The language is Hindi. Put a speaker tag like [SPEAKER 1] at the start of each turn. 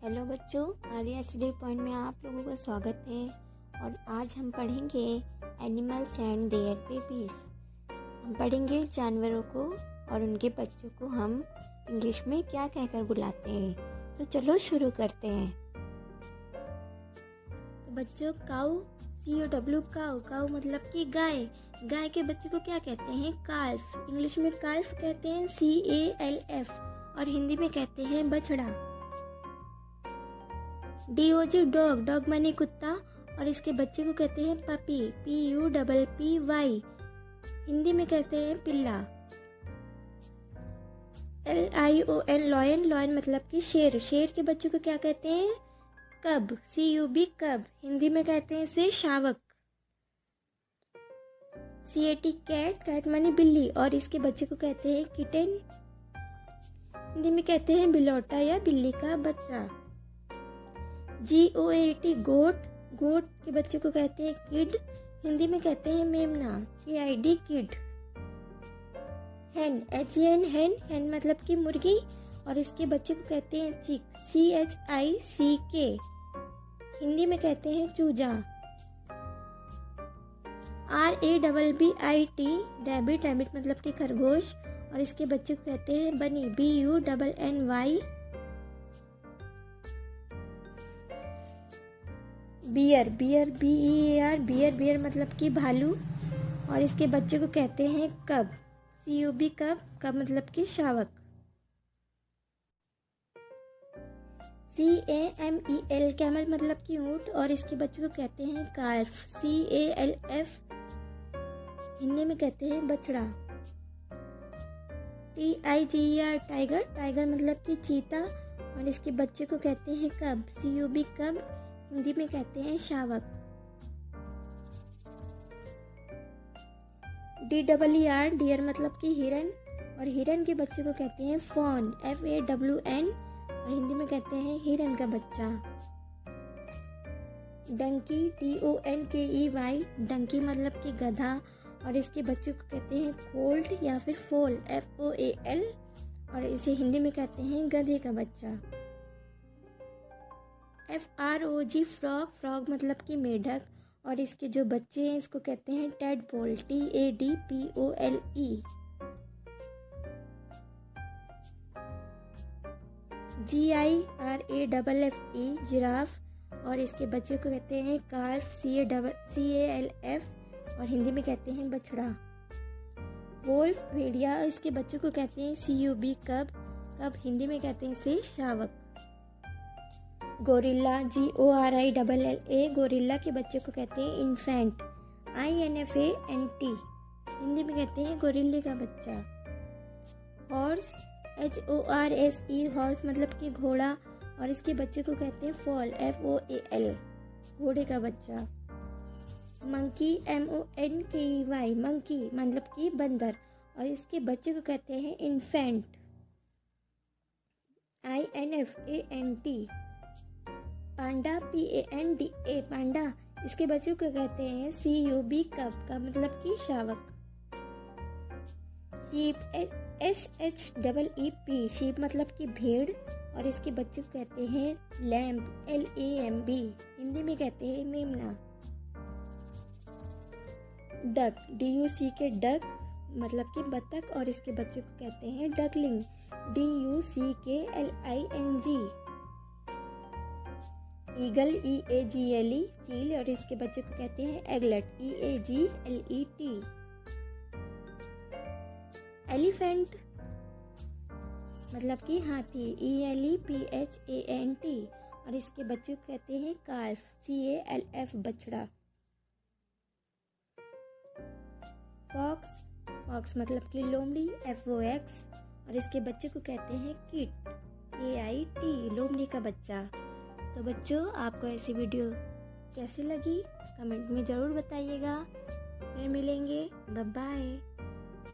[SPEAKER 1] हेलो बच्चों, आर्या स्टडी पॉइंट में आप लोगों का स्वागत है। और आज हम पढ़ेंगे एनिमल्स एंड देयर बेबीज। हम पढ़ेंगे जानवरों को और उनके बच्चों को हम इंग्लिश में क्या कहकर बुलाते हैं। तो चलो शुरू करते हैं। तो बच्चों, काऊ, COW, काऊ। काऊ मतलब कि गाय। गाय के बच्चे को क्या कहते हैं? काल्फ। इंग्लिश में काल्फ कहते हैं CALF और हिंदी में कहते हैं बछड़ा। DOG, dog. डॉग माने कुत्ता और इसके बच्चे को कहते हैं पपी, PUPPY। हिंदी में कहते हैं पिल्ला। LION, lion. लॉयन मतलब कि शेर। शेर के बच्चे को क्या कहते हैं? कब, CUB, कब। हिंदी में कहते हैं इसे शावक। CAT, cat. कैट माने बिल्ली और इसके बच्चे को कहते हैं किटन। हिंदी में कहते हैं बिलौटा या बिल्ली का बच्चा। GOAT, गोट। गोट के बच्चे को कहते हैं किड। हिंदी में कहते हैं मेमना, KID, किड। हैन, HEN, हैन। हैन मतलब कि मुर्गी और इसके बच्चे को कहते हैं चिक, CHICK। हिंदी में कहते हैं चूजा। RABBIT, rabbit. रैबिट मतलब कि खरगोश और इसके बच्चे को कहते हैं bunny, BUNNY। Bear, bear, BEAR, bear. Bear मतलब कि भालू और इसके बच्चे को कहते हैं कब, CUB, कब। कब मतलब कि शावक। CAMEL, कैमल मतलब कि ऊंट और इसके बच्चे को कहते हैं काल्फ, CALF। हिंदी में कहते हैं बछड़ा। TIGER, tiger. टाइगर मतलब कि चीता और इसके बच्चे को कहते हैं कब, CUB, कब। हिंदी में कहते हैं शावक। DEER, डियर मतलब कि हिरन और हिरन के बच्चे को कहते हैं फॉन, FAWN और हिंदी में कहते हैं हिरन का बच्चा। डंकी, DONKEY, डंकी मतलब कि गधा और इसके बच्चे को कहते हैं कोल्ट या फिर फोल, FOAL और इसे हिंदी में कहते हैं गधे का बच्चा। FROG, frog. फ्रॉग मतलब कि मेढक और इसके जो बच्चे हैं इसको कहते हैं टैडपोल, TADPOLE। GIRAFFE, जिराफ और इसके बच्चे को कहते हैं कार्फ, CALF और हिंदी में कहते हैं बछड़ा। वोल्फ, भेड़िया। इसके बच्चे को कहते हैं CUB, कब। कब हिंदी में कहते हैं इसे शावक। गोरिल्ला, GORILLA, गोरिल्ला के बच्चे को कहते हैं इन्फेंट, INFANT। हिंदी में कहते हैं गोरिल्ले का बच्चा। हॉर्स, HORSE, हॉर्स मतलब कि घोड़ा और इसके बच्चे को कहते हैं फॉल, FOAL, घोड़े का बच्चा। मंकी, MONKEY, मंकी मतलब कि बंदर और इसके बच्चे को कहते हैं इन्फेंट, INFANT। पांडा, PANDA, पांडा। इसके बच्चों को कहते हैं CUB, कब। का मतलब कि शावक। शीप, SHEEP, शीप मतलब कि भेड़ और इसके बच्चे को कहते हैं लैम्ब, LAMB। हिंदी में कहते हैं मेमना। डक, DUCK, डक मतलब कि बतख और इसके बच्चे को कहते हैं डकलिंग, DUCKLING। ईगल, EAGLE, चील और इसके बच्चे को कहते हैं एगलेट, EAGLET। एलिफेंट मतलब कि हाथी, ELEPHANT और इसके बच्चे को कहते हैं कार्फ, CALF, बछड़ा। फॉक्स, फॉक्स मतलब कि लोमड़ी, FOX और इसके बच्चे को कहते हैं किट, KIT, लोमड़ी का बच्चा। तो बच्चों, आपको ऐसी वीडियो कैसी लगी कमेंट में ज़रूर बताइएगा। फिर मिलेंगे। Bye bye.